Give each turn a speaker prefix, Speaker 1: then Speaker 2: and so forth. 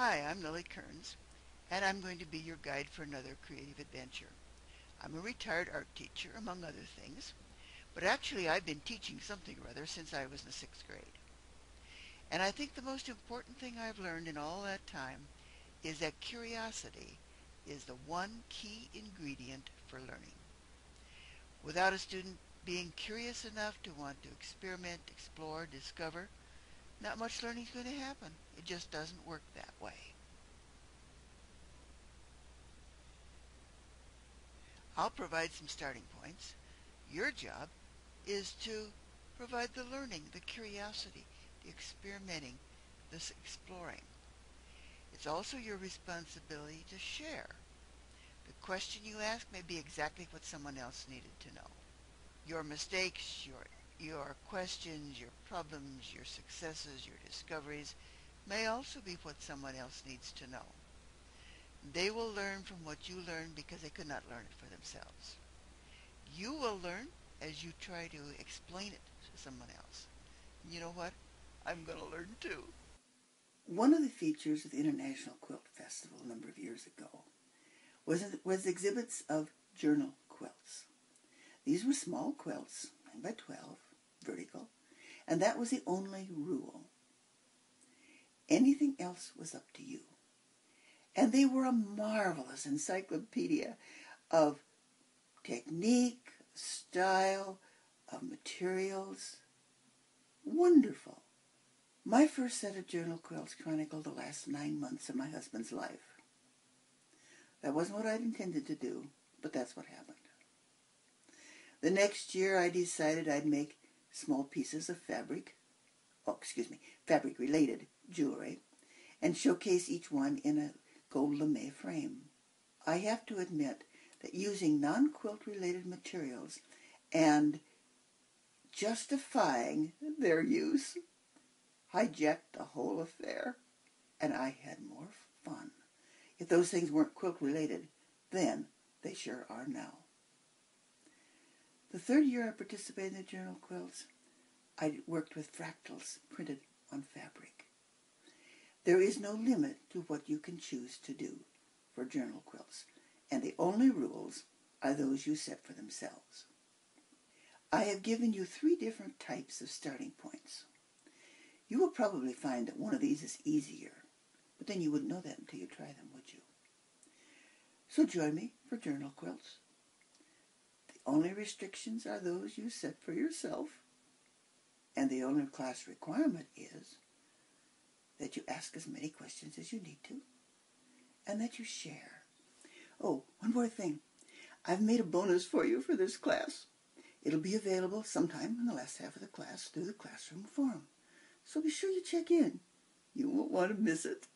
Speaker 1: Hi, I'm Lily Kerns, and I'm going to be your guide for another creative adventure. I'm a retired art teacher, among other things, but actually I've been teaching something or other since I was in the sixth grade. And I think the most important thing I've learned in all that time is that curiosity is the one key ingredient for learning. Without a student being curious enough to want to experiment, explore, discover, not much learning is going to happen. It just doesn't work that way. I'll provide some starting points. Your job is to provide the learning, the curiosity, the experimenting, this exploring. It's also your responsibility to share. The question you ask may be exactly what someone else needed to know. Your mistakes, your questions, your problems, your successes, your discoveries may also be what someone else needs to know. They will learn from what you learned because they could not learn it for themselves. You will learn as you try to explain it to someone else. You know what? I'm going to learn too.
Speaker 2: One of the features of the International Quilt Festival a number of years ago was exhibits of journal quilts. These were small quilts, 9 by 12, vertical, and that was the only rule. Anything else was up to you. And they were a marvelous encyclopedia of technique, style, of materials. Wonderful. My first set of journal quilts chronicled the last 9 months of my husband's life. That wasn't what I'd intended to do, but that's what happened. The next year I decided I'd make small pieces of fabric-related jewelry, and showcase each one in a gold lame frame. I have to admit that using non-quilt related materials and justifying their use hijacked the whole affair, and I had more fun. If those things weren't quilt related, then they sure are now. The third year I participated in the journal quilts, I worked with fractals printed on fabric. There is no limit to what you can choose to do for journal quilts, and the only rules are those you set for themselves. I have given you 3 different types of starting points. You will probably find that one of these is easier, but then you wouldn't know that until you try them, would you? So join me for journal quilts. The only restrictions are those you set for yourself, and the only class requirement is that you ask as many questions as you need to, and that you share. Oh, one more thing. I've made a bonus for you for this class. It'll be available sometime in the last half of the class through the classroom forum. So be sure you check in. You won't want to miss it.